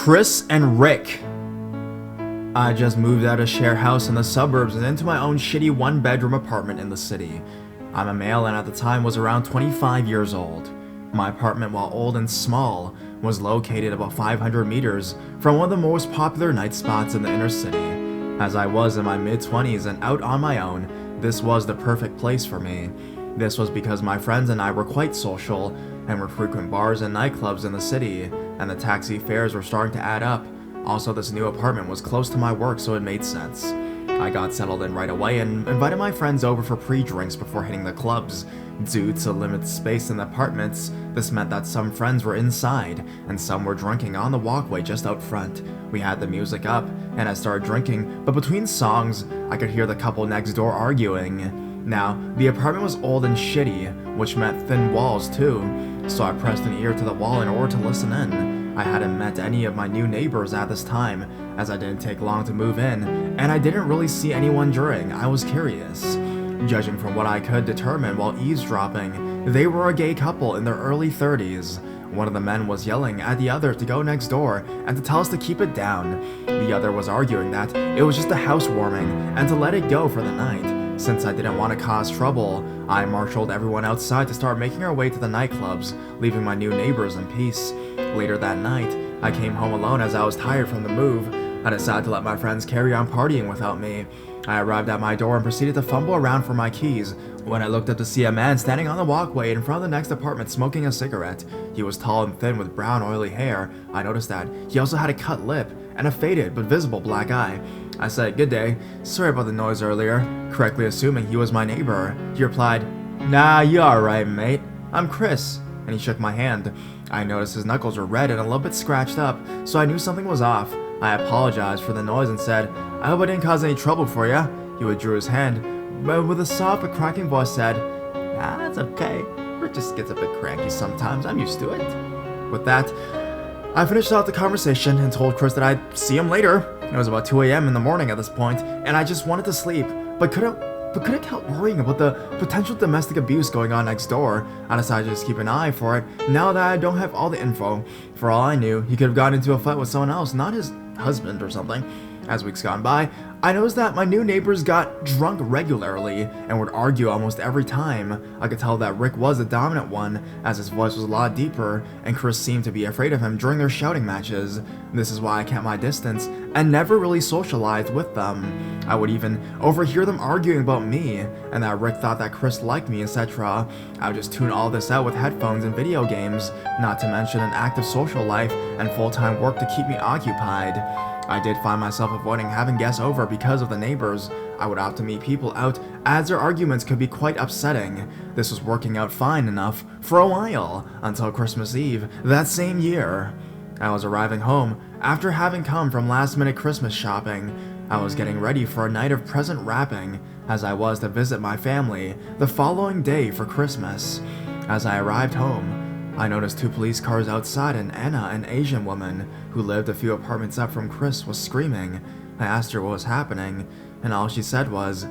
Chris and Rick. I just moved out of share house in the suburbs and into my own shitty one-bedroom apartment in the city. I'm a male and at the time was around 25 years old. My apartment, while old and small, was located about 500 meters from one of the most popular night spots in the inner city. As I was in my mid-20s and out on my own, this was the perfect place for me. This was because my friends and I were quite social and would frequent bars and nightclubs in the city, and the taxi fares were starting to add up. Also, this new apartment was close to my work, so it made sense. I got settled in right away and invited my friends over for pre-drinks before hitting the clubs. Due to limited space in the apartments, this meant that some friends were inside and some were drinking on the walkway just out front. We had the music up and I started drinking, but between songs, I could hear the couple next door arguing. Now, the apartment was old and shitty, which meant thin walls too, so I pressed an ear to the wall in order to listen in. I hadn't met any of my new neighbors at this time, as I didn't take long to move in, and I didn't really see anyone during. I was curious. Judging from what I could determine while eavesdropping, they were a gay couple in their early 30s. One of the men was yelling at the other to go next door and to tell us to keep it down. The other was arguing that it was just a housewarming and to let it go for the night. Since I didn't want to cause trouble, I marshaled everyone outside to start making our way to the nightclubs, leaving my new neighbors in peace. Later that night, I came home alone as I was tired from the move. I decided to let my friends carry on partying without me. I arrived at my door and proceeded to fumble around for my keys. When I looked up to see a man standing on the walkway in front of the next apartment smoking a cigarette. He was tall and thin with brown oily hair. I noticed that he also had a cut lip and a faded but visible black eye. I said, "Good day, sorry about the noise earlier," correctly assuming he was my neighbor. He replied, "Nah, you alright, mate. I'm Chris," and he shook my hand. I noticed his knuckles were red and a little bit scratched up, so I knew something was off. I apologized for the noise and said, "I hope I didn't cause any trouble for ya." He withdrew his hand, but with a soft but cracking voice said, "Nah, that's okay. Rick just gets a bit cranky sometimes. I'm used to it." With that, I finished out the conversation and told Chris that I'd see him later. It was about 2 a.m. in the morning at this point, and I just wanted to sleep, but couldn't help worrying about the potential domestic abuse going on next door. I decided to just keep an eye for it, now that I don't have all the info. For all I knew, he could have gotten into a fight with someone else, not his husband or something. As weeks gone by, I noticed that my new neighbors got drunk regularly and would argue almost every time. I could tell that Rick was the dominant one, as his voice was a lot deeper, and Chris seemed to be afraid of him during their shouting matches. This is why I kept my distance and never really socialized with them. I would even overhear them arguing about me, and that Rick thought that Chris liked me, etc. I would just tune all this out with headphones and video games, not to mention an active social life and full-time work to keep me occupied. I did find myself avoiding having guests over because of the neighbors. I would opt to meet people out as their arguments could be quite upsetting. This was working out fine enough for a while, until Christmas Eve that same year. I was arriving home after having come from last-minute Christmas shopping. I was getting ready for a night of present wrapping, as I was to visit my family the following day for Christmas. As I arrived home, I noticed 2 police cars outside and Anna, an Asian woman who lived a few apartments up from Chris, was screaming. I asked her what was happening, and all she said was,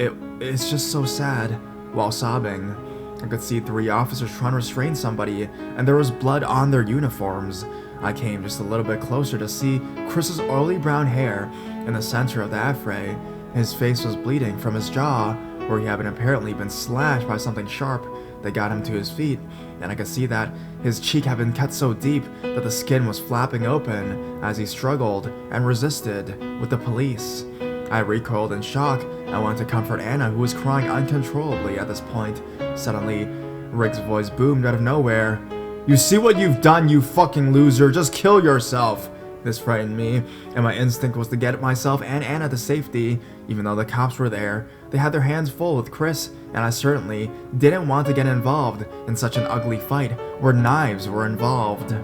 It's just so sad," while sobbing. I could see 3 officers trying to restrain somebody, and there was blood on their uniforms. I came just a little bit closer to see Chris's oily brown hair in the center of the affray. His face was bleeding from his jaw, where he had apparently been slashed by something sharp that got him to his feet, and I could see that his cheek had been cut so deep that the skin was flapping open as he struggled and resisted with the police. I recoiled in shock and went to comfort Anna, who was crying uncontrollably at this point. Suddenly, Rick's voice boomed out of nowhere. "You see what you've done, you fucking loser? Just kill yourself!" This frightened me, and my instinct was to get myself and Anna to safety. Even though the cops were there, they had their hands full with Chris, and I certainly didn't want to get involved in such an ugly fight where knives were involved.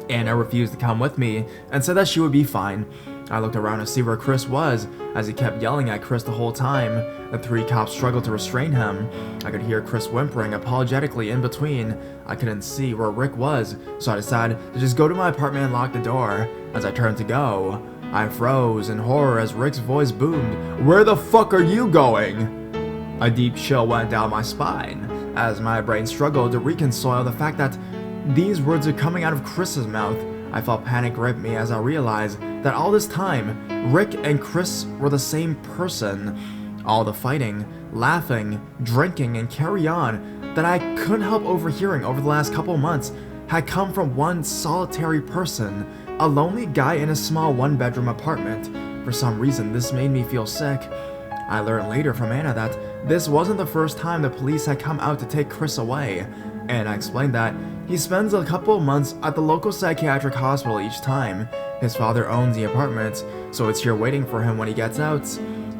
Anna refused to come with me and said that she would be fine. I looked around to see where Chris was, as he kept yelling at Chris the whole time. The 3 cops struggled to restrain him. I could hear Chris whimpering apologetically in between. I couldn't see where Rick was, so I decided to just go to my apartment and lock the door. As I turned to go, I froze in horror as Rick's voice boomed, "Where the fuck are you going?" A deep chill went down my spine, as my brain struggled to reconcile the fact that these words are coming out of Chris's mouth. I felt panic grip me as I realized that all this time, Rick and Chris were the same person. All the fighting, laughing, drinking, and carry on that I couldn't help overhearing over the last couple months had come from one solitary person, a lonely guy in a small one-bedroom apartment. For some reason, this made me feel sick. I learned later from Anna that this wasn't the first time the police had come out to take Chris away, and I explained that he spends a couple of months at the local psychiatric hospital each time. His father owns the apartment, so it's here waiting for him when he gets out.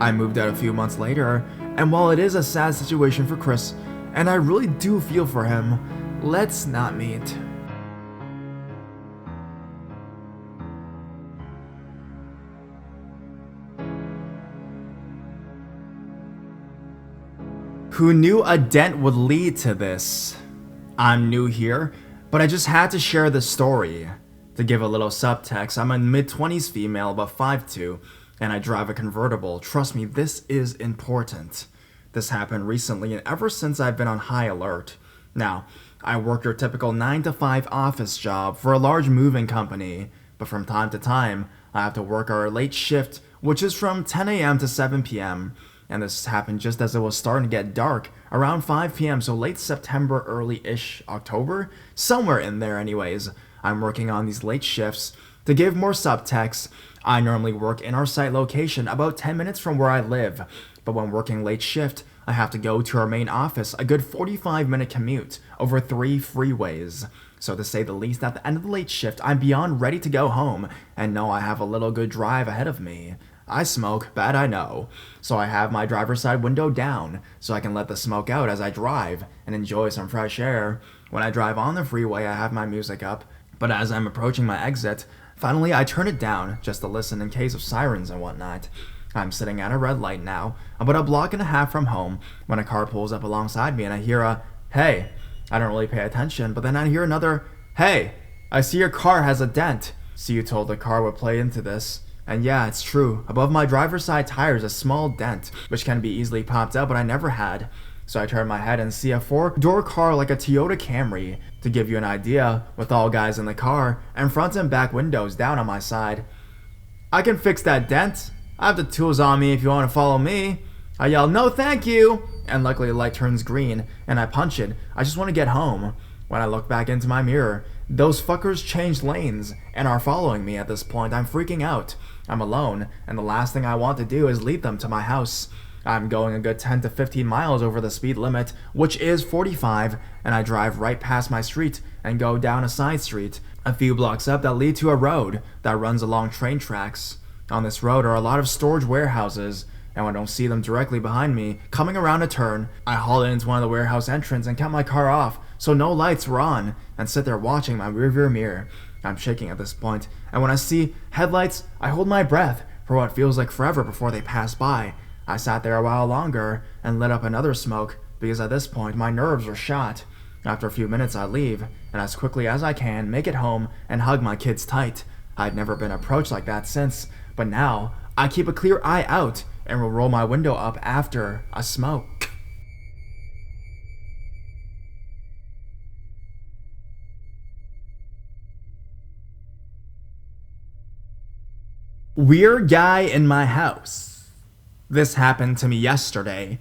I moved out a few months later, and while it is a sad situation for Chris, and I really do feel for him, let's not meet. Who knew a dent would lead to this? I'm new here, but I just had to share this story. To give a little subtext, I'm a mid-20s female, about 5'2", and I drive a convertible. Trust me, this is important. This happened recently, and ever since I've been on high alert. Now, I work your typical 9-to-5 office job for a large moving company, but from time to time, I have to work our late shift, which is from 10 a.m. to 7 p.m., and this happened just as it was starting to get dark, around 5 p.m., so late September, early-ish October? Somewhere in there anyways. I'm working on these late shifts. To give more subtext, I normally work in our site location about 10 minutes from where I live, but when working late shift, I have to go to our main office, a good 45-minute commute over 3 freeways. So to say the least, at the end of the late shift, I'm beyond ready to go home, and know I have a little good drive ahead of me. I smoke, bad I know, so I have my driver's side window down so I can let the smoke out as I drive and enjoy some fresh air. When I drive on the freeway, I have my music up, but as I'm approaching my exit, finally I turn it down just to listen in case of sirens and whatnot. I'm sitting at a red light now, about a block and a half from home, when a car pulls up alongside me and I hear a, "Hey." I don't really pay attention, but then I hear another, "Hey, I see your car has a dent." See, you told the car would play into this. And yeah, it's true. Above my driver's side tire is a small dent, which can be easily popped out, but I never had. So I turn my head and see a 4-door car like a Toyota Camry. To give you an idea, with all guys in the car, and front and back windows down on my side. "I can fix that dent. I have the tools on me if you want to follow me." I yell, "No thank you!" And luckily the light turns green, and I punch it. I just want to get home. When I look back into my mirror, those fuckers changed lanes and are following me at this point. I'm freaking out. I'm alone, and the last thing I want to do is lead them to my house. I'm going a good 10 to 15 miles over the speed limit, which is 45, and I drive right past my street and go down a side street, a few blocks up that lead to a road that runs along train tracks. On this road are a lot of storage warehouses, and when I don't see them directly behind me, coming around a turn, I haul into one of the warehouse entrance and cut my car off so no lights were on, and sit there watching my rearview mirror. I'm shaking at this point, and when I see headlights, I hold my breath for what feels like forever before they pass by. I sat there a while longer and lit up another smoke because at this point my nerves are shot. After a few minutes I leave, and as quickly as I can make it home and hug my kids tight. I'd never been approached like that since, but now I keep a clear eye out and will roll my window up after a smoke. Weird guy in my house. This happened to me yesterday.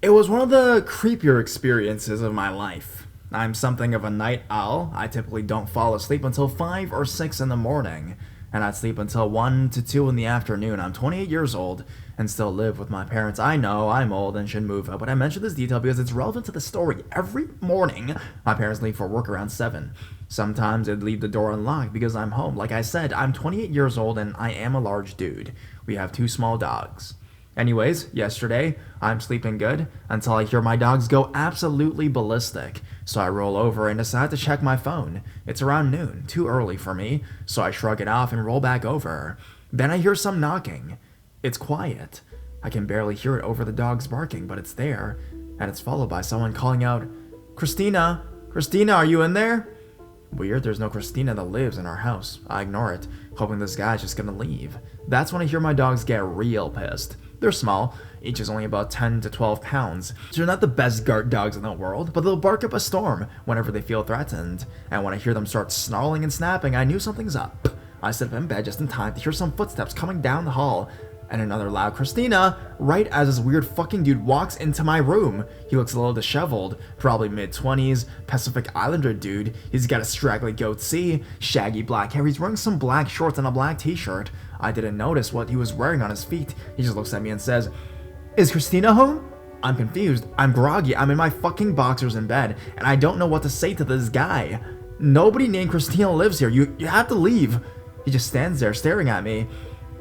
It was one of the creepier experiences of my life. I'm something of a night owl. I typically don't fall asleep until 5 or 6 in the morning, and I'd sleep until 1 to 2 in the afternoon. I'm 28 years old and still live with my parents. I know I'm old and should move out, but I mention this detail because it's relevant to the story. Every morning, my parents leave for work around 7. Sometimes they'd leave the door unlocked because I'm home. Like I said, I'm 28 years old and I am a large dude. We have 2 small dogs. Anyways, yesterday, I'm sleeping good until I hear my dogs go absolutely ballistic. So I roll over and decide to check my phone. It's around noon, too early for me, so I shrug it off and roll back over. Then I hear some knocking. It's quiet. I can barely hear it over the dogs barking, but it's there. And it's followed by someone calling out, "Christina? Christina, are you in there?" Weird, there's no Christina that lives in our house. I ignore it, hoping this guy's just gonna leave. That's when I hear my dogs get real pissed. They're small, each is only about 10 to 12 pounds. They're not the best guard dogs in the world, but they'll bark up a storm whenever they feel threatened. And when I hear them start snarling and snapping, I knew something's up. I sit up in bed just in time to hear some footsteps coming down the hall, and another loud "Christina!" right as this weird fucking dude walks into my room. He looks a little disheveled, probably mid-20s, Pacific Islander dude. He's got a straggly goatee, shaggy black hair, he's wearing some black shorts and a black t-shirt. I didn't notice what he was wearing on his feet. He just looks at me and says, "Is Christina home?" I'm confused, I'm groggy, I'm in my fucking boxers in bed, and I don't know what to say to this guy. Nobody named Christina lives here, you have to leave. He just stands there staring at me.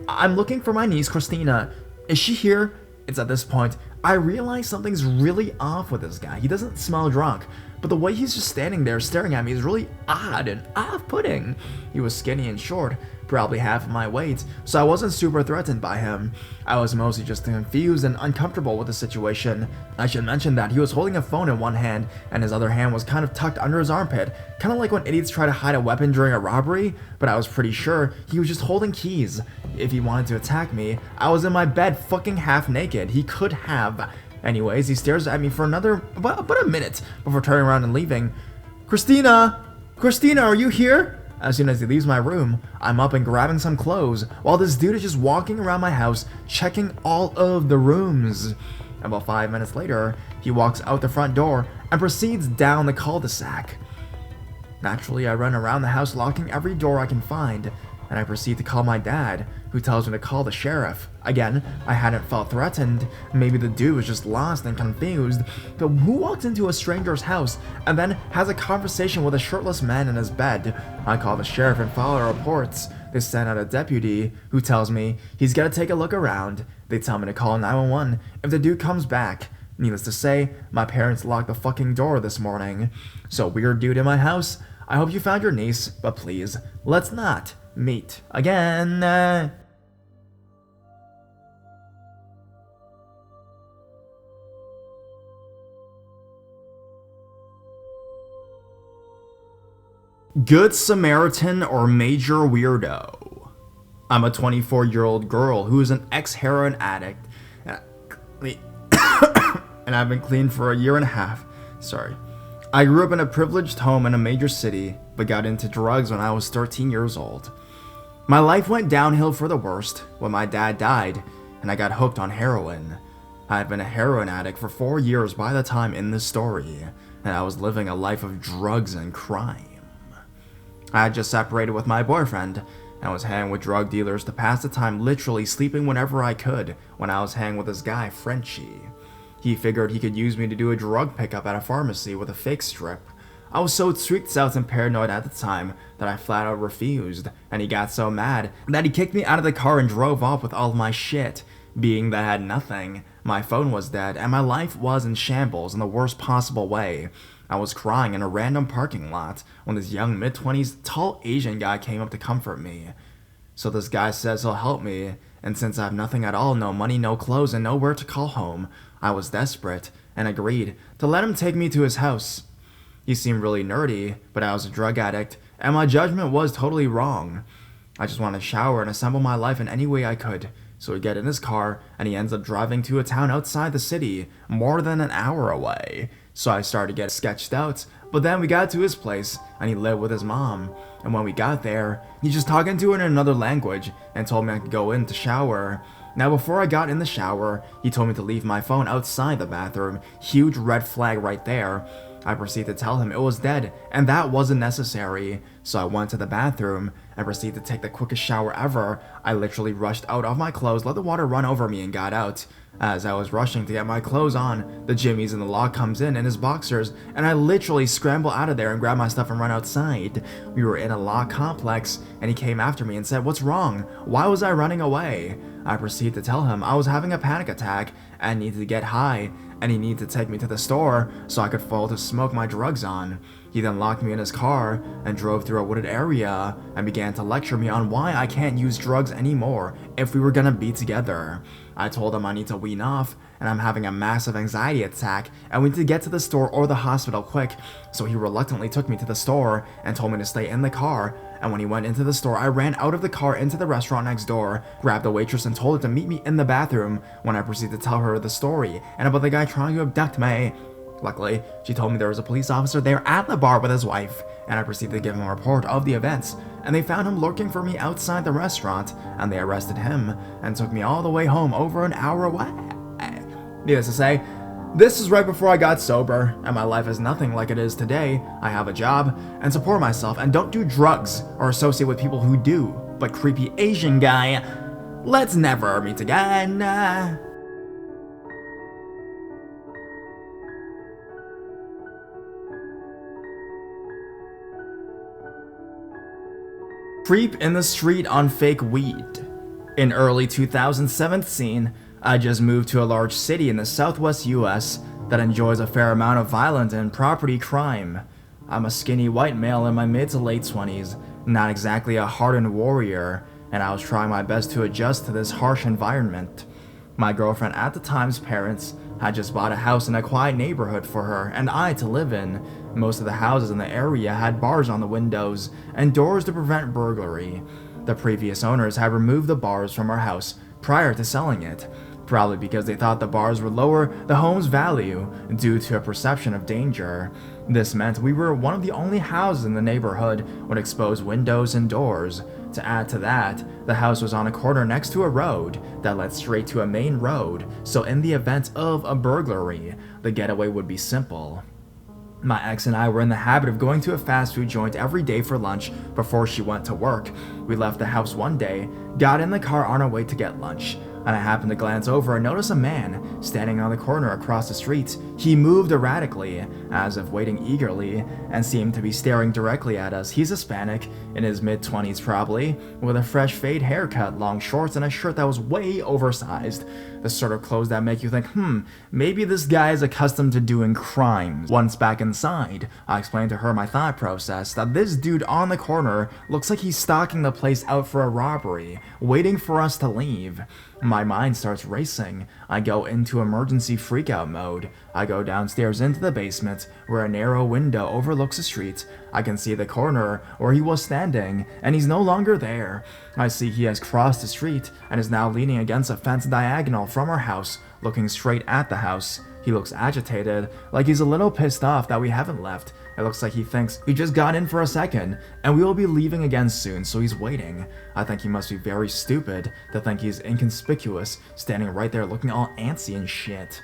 I'm looking for my niece, Christina. Is she here? It's at this point I realize something's really off with this guy. He doesn't smell drunk, but the way he's just standing there staring at me is really odd and off-putting. He was skinny and short, probably half of my weight, so I wasn't super threatened by him. I was mostly just confused and uncomfortable with the situation. I should mention that he was holding a phone in one hand and his other hand was kind of tucked under his armpit, kind of like when idiots try to hide a weapon during a robbery, but I was pretty sure he was just holding keys. If he wanted to attack me, I was in my bed fucking half naked. He could have. Anyways, he stares at me for about a minute before turning around and leaving. Christina, are you here?" As soon as he leaves my room, I'm up and grabbing some clothes, while this dude is just walking around my house, checking all of the rooms. About 5 minutes later, he walks out the front door and proceeds down the cul-de-sac. Naturally, I run around the house locking every door I can find, and I proceed to call my dad, who tells me to call the sheriff. Again, I hadn't felt threatened. Maybe the dude was just lost and confused, but who walks into a stranger's house and then has a conversation with a shirtless man in his bed? I call the sheriff and file reports. They send out a deputy, who tells me he's gotta take a look around. They tell me to call 911 if the dude comes back. Needless to say, my parents locked the fucking door this morning. So weird dude in my house, I hope you found your niece, but please, let's not meet again. Good Samaritan or major weirdo? I'm a 24-year-old girl who is an ex-heroin addict, and I've been clean for a year and a half. Sorry. I grew up in a privileged home in a major city, but got into drugs when I was 13 years old. My life went downhill for the worst when my dad died, and I got hooked on heroin. I had been a heroin addict for 4 years by the time in this story, and I was living a life of drugs and crime. I had just separated with my boyfriend, and was hanging with drug dealers to pass the time, literally sleeping whenever I could when I was hanging with this guy, Frenchie. He figured he could use me to do a drug pickup at a pharmacy with a fake strip. I was so freaked out and paranoid at the time that I flat out refused, and he got so mad that he kicked me out of the car and drove off with all of my shit. Being that I had nothing, my phone was dead, and my life was in shambles in the worst possible way. I was crying in a random parking lot when this young mid-20s tall Asian guy came up to comfort me. So this guy says he'll help me, and since I have nothing at all, no money, no clothes, and nowhere to call home, I was desperate and agreed to let him take me to his house. He seemed really nerdy, but I was a drug addict, and my judgment was totally wrong. I just wanted to shower and assemble my life in any way I could. So we get in his car, and he ends up driving to a town outside the city, more than an hour away. So I started to get sketched out, but then we got to his place, and he lived with his mom. And when we got there, he just talking to her in another language, and told me I could go in to shower. Now before I got in the shower, he told me to leave my phone outside the bathroom, huge red flag right there. I proceeded to tell him it was dead, and that wasn't necessary. So I went to the bathroom, and proceeded to take the quickest shower ever. I literally rushed out of my clothes, let the water run over me, and got out. As I was rushing to get my clothes on, the Jimmy's in the lock comes in his boxers, and I literally scramble out of there and grab my stuff and run outside. We were in a lock complex, and he came after me and said, "What's wrong? Why was I running away?" I proceeded to tell him I was having a panic attack and needed to get high, and he needed to take me to the store so I could fall to smoke my drugs on. He then locked me in his car and drove through a wooded area and began to lecture me on why I can't use drugs anymore if we were gonna be together. I told him I need to wean off and I'm having a massive anxiety attack and we need to get to the store or the hospital quick, so he reluctantly took me to the store and told me to stay in the car and when he went into the store, I ran out of the car into the restaurant next door, grabbed the waitress and told her to meet me in the bathroom, when I proceeded to tell her the story, and about the guy trying to abduct me. Luckily, she told me there was a police officer there at the bar with his wife, and I proceeded to give him a report of the events, and they found him lurking for me outside the restaurant, and they arrested him, and took me all the way home over an hour away. Needless to say, this is right before I got sober, and my life is nothing like it is today. I have a job, and support myself, and don't do drugs, or associate with people who do. But creepy Asian guy, let's never meet again. Creep in the street on fake weed. In early 2017, I just moved to a large city in the southwest US that enjoys a fair amount of violent and property crime. I'm a skinny white male in my mid to late 20s, not exactly a hardened warrior, and I was trying my best to adjust to this harsh environment. My girlfriend at the time's parents had just bought a house in a quiet neighborhood for her and I to live in. Most of the houses in the area had bars on the windows and doors to prevent burglary. The previous owners had removed the bars from our house prior to selling it, probably because they thought the bars would lower the home's value due to a perception of danger. This meant we were one of the only houses in the neighborhood with exposed windows and doors. To add to that, the house was on a corner next to a road that led straight to a main road, so in the event of a burglary, the getaway would be simple. My ex and I were in the habit of going to a fast food joint every day for lunch before she went to work. We left the house one day, got in the car on our way to get lunch, and I happened to glance over and notice a man standing on the corner across the street. He moved erratically, as if waiting eagerly, and seemed to be staring directly at us. He's Hispanic, in his mid-20s probably, with a fresh fade haircut, long shorts, and a shirt that was way oversized. The sort of clothes that make you think, maybe this guy is accustomed to doing crimes. Once back inside, I explained to her my thought process, that this dude on the corner looks like he's stalking the place out for a robbery, waiting for us to leave. My mind starts racing. I go into emergency freakout mode. I go downstairs into the basement, where a narrow window overlooks the street. I can see the corner where he was standing, and he's no longer there. I see he has crossed the street, and is now leaning against a fence diagonal from our house, looking straight at the house. He looks agitated, like he's a little pissed off that we haven't left. It looks like he thinks we just got in for a second, and we will be leaving again soon, so he's waiting. I think he must be very stupid to think he's inconspicuous, standing right there looking all antsy and shit.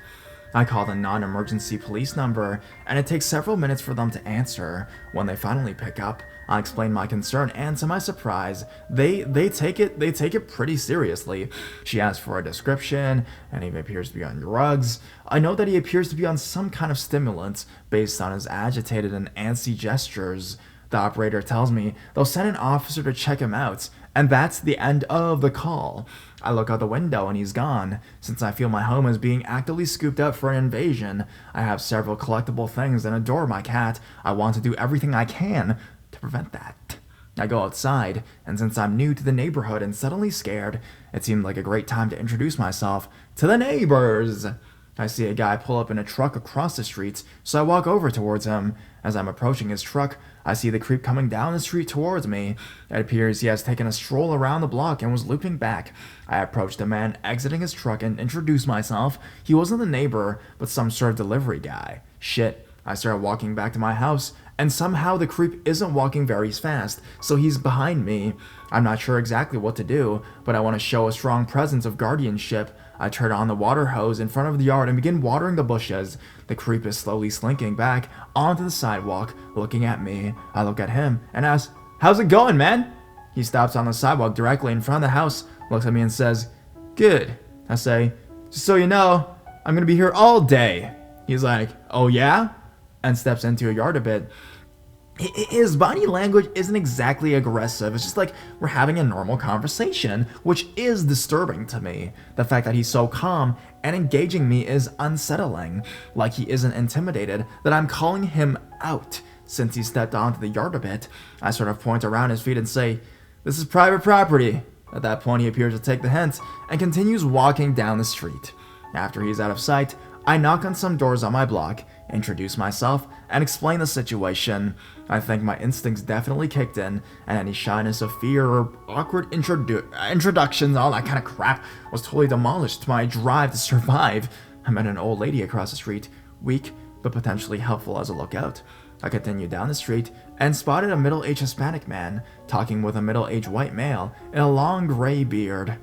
I call the non-emergency police number, and it takes several minutes for them to answer. When they finally pick up, I explain my concern, and to my surprise, they take it pretty seriously. She asks for a description, and he appears to be on drugs. I know that he appears to be on some kind of stimulant based on his agitated and antsy gestures. The operator tells me they'll send an officer to check him out, and that's the end of the call. I look out the window and he's gone. Since I feel my home is being actively scooped up for an invasion, I have several collectible things and adore my cat. I want to do everything I can to prevent that. I go outside, and since I'm new to the neighborhood and suddenly scared, it seemed like a great time to introduce myself to the neighbors. I see a guy pull up in a truck across the street, so I walk over towards him. As I'm approaching his truck, I see the creep coming down the street towards me. It appears he has taken a stroll around the block and was looping back. I approached the man exiting his truck and introduced myself. He wasn't the neighbor, but some sort of delivery guy. Shit. I started walking back to my house, and somehow the creep isn't walking very fast, so he's behind me. I'm not sure exactly what to do, but I want to show a strong presence of guardianship. I turn on the water hose in front of the yard and begin watering the bushes. The creep is slowly slinking back onto the sidewalk, looking at me. I look at him and ask, "How's it going, man?" He stops on the sidewalk directly in front of the house, looks at me and says, "Good." I say, "Just so you know, I'm gonna be here all day." He's like, "Oh yeah?" and steps into a yard a bit. His body language isn't exactly aggressive, it's just like we're having a normal conversation, which is disturbing to me. The fact that he's so calm and engaging me is unsettling, like he isn't intimidated that I'm calling him out. Since he stepped onto the yard a bit, I sort of point around his feet and say, "This is private property." At that point, he appears to take the hint and continues walking down the street. After he's out of sight, I knock on some doors on my block. introduce myself, and explain the situation. I think my instincts definitely kicked in, and any shyness of fear or awkward introductions, all that kind of crap, was totally demolished to my drive to survive. I met an old lady across the street, weak but potentially helpful as a lookout. I continued down the street and spotted a middle-aged Hispanic man talking with a middle-aged white male in a long gray beard.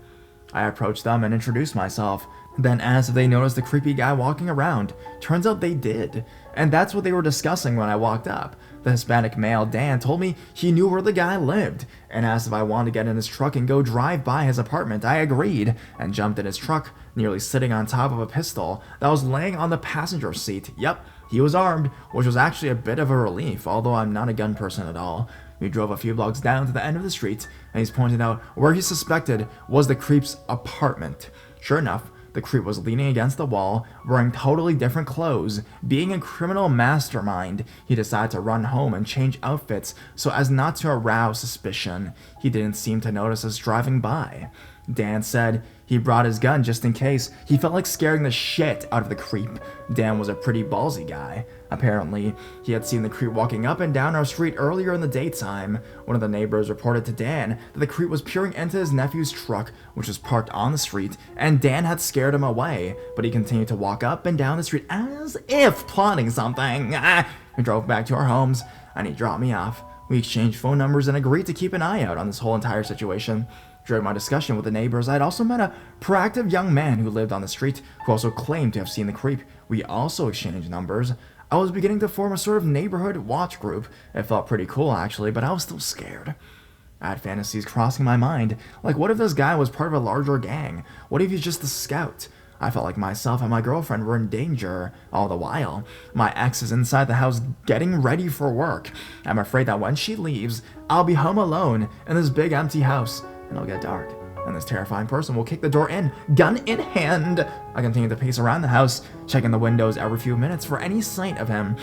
I approached them and introduced myself, then asked if they noticed the creepy guy walking around. Turns out they did, and that's what they were discussing when I walked up. The Hispanic male, Dan, told me he knew where the guy lived, and asked if I wanted to get in his truck and go drive by his apartment. I agreed, and jumped in his truck, nearly sitting on top of a pistol that was laying on the passenger seat. Yep, he was armed, which was actually a bit of a relief, although I'm not a gun person at all. We drove a few blocks down to the end of the street, and he's pointed out where he suspected was the creep's apartment. Sure enough, the creep was leaning against the wall, wearing totally different clothes. Being a criminal mastermind, he decided to run home and change outfits so as not to arouse suspicion. He didn't seem to notice us driving by. Dan said he brought his gun just in case. He felt like scaring the shit out of the creep. Dan was a pretty ballsy guy. Apparently, he had seen the creep walking up and down our street earlier in the daytime. One of the neighbors reported to Dan that the creep was peering into his nephew's truck, which was parked on the street, and Dan had scared him away, but he continued to walk up and down the street as if plotting something. We drove back to our homes, and he dropped me off. We exchanged phone numbers and agreed to keep an eye out on this whole entire situation. During my discussion with the neighbors, I had also met a proactive young man who lived on the street, who also claimed to have seen the creep. We also exchanged numbers. I was beginning to form a sort of neighborhood watch group. It felt pretty cool, actually, but I was still scared. I had fantasies crossing my mind, like what if this guy was part of a larger gang? What if he's just a scout? I felt like myself and my girlfriend were in danger all the while. My ex is inside the house getting ready for work. I'm afraid that when she leaves, I'll be home alone in this big empty house, and it'll get dark, and this terrifying person will kick the door in, gun in hand. I continue to pace around the house, checking the windows every few minutes for any sight of him.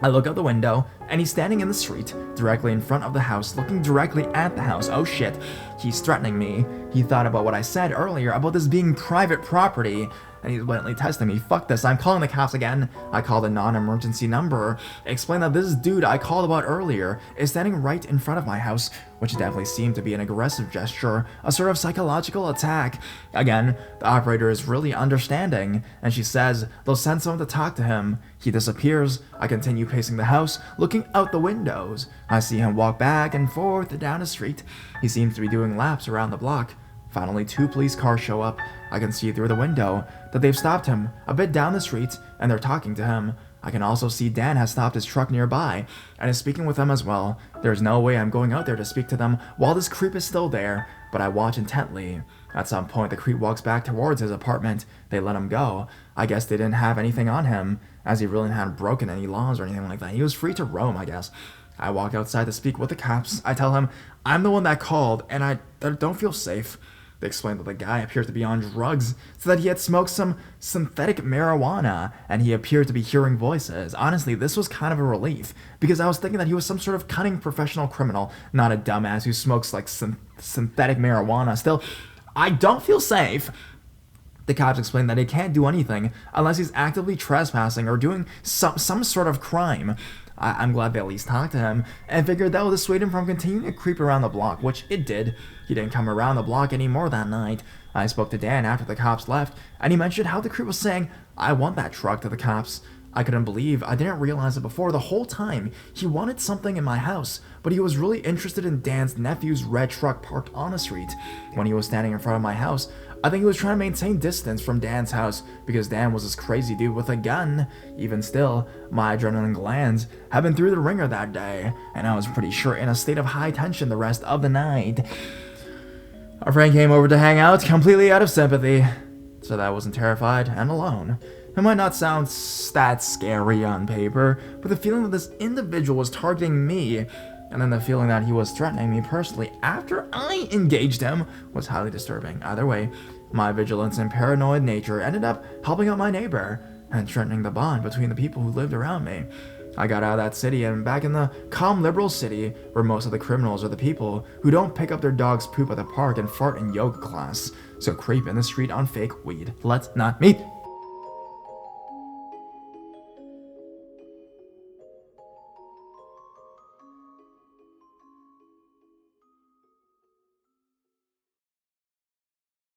I look out the window, and he's standing in the street, directly in front of the house, looking directly at the house. Oh shit, he's threatening me. He thought about what I said earlier about this being private property, and he's blatantly testing me. Fuck this, I'm calling the cops again. I called a non-emergency number, explained that this dude I called about earlier is standing right in front of my house, which definitely seemed to be an aggressive gesture, a sort of psychological attack. Again, the operator is really understanding, and she says they'll send someone to talk to him. He disappears. I continue pacing the house, looking out the windows. I see him walk back and forth down the street. He seems to be doing laps around the block. Finally, 2 police cars show up. I can see through the window that they've stopped him a bit down the street, and they're talking to him. I can also see Dan has stopped his truck nearby, and is speaking with them as well. There's no way I'm going out there to speak to them while this creep is still there, but I watch intently. At some point, the creep walks back towards his apartment. They let him go. I guess they didn't have anything on him, as he really hadn't broken any laws or anything like that. He was free to roam, I guess. I walk outside to speak with the cops. I tell him I'm the one that called, and I don't feel safe. They explained that the guy appeared to be on drugs, so that he had smoked some synthetic marijuana, and he appeared to be hearing voices. Honestly, this was kind of a relief, because I was thinking that he was some sort of cunning professional criminal, not a dumbass who smokes like synthetic marijuana. Still, I don't feel safe. The cops explained that he can't do anything unless he's actively trespassing or doing some sort of crime. I'm glad they at least talked to him, and figured that would dissuade him from continuing to creep around the block, which it did. He didn't come around the block anymore that night. I spoke to Dan after the cops left, and he mentioned how the creep was saying, "I want that truck," to the cops. I couldn't believe I didn't realize it before. The whole time, he wanted something in my house, but he was really interested in Dan's nephew's red truck parked on the street. When he was standing in front of my house, I think he was trying to maintain distance from Dan's house, because Dan was this crazy dude with a gun. Even still, my adrenaline glands had been through the ringer that day, and I was pretty sure in a state of high tension the rest of the night. Our friend came over to hang out, completely out of sympathy, so that I wasn't terrified and alone. It might not sound that scary on paper, but the feeling that this individual was targeting me, and then the feeling that he was threatening me personally after I engaged him, was highly disturbing. Either way, my vigilance and paranoid nature ended up helping out my neighbor, and strengthening the bond between the people who lived around me. I got out of that city and back in the calm liberal city, where most of the criminals are the people who don't pick up their dog's poop at the park and fart in yoga class, so creep in the street on fake weed. Let's not meet.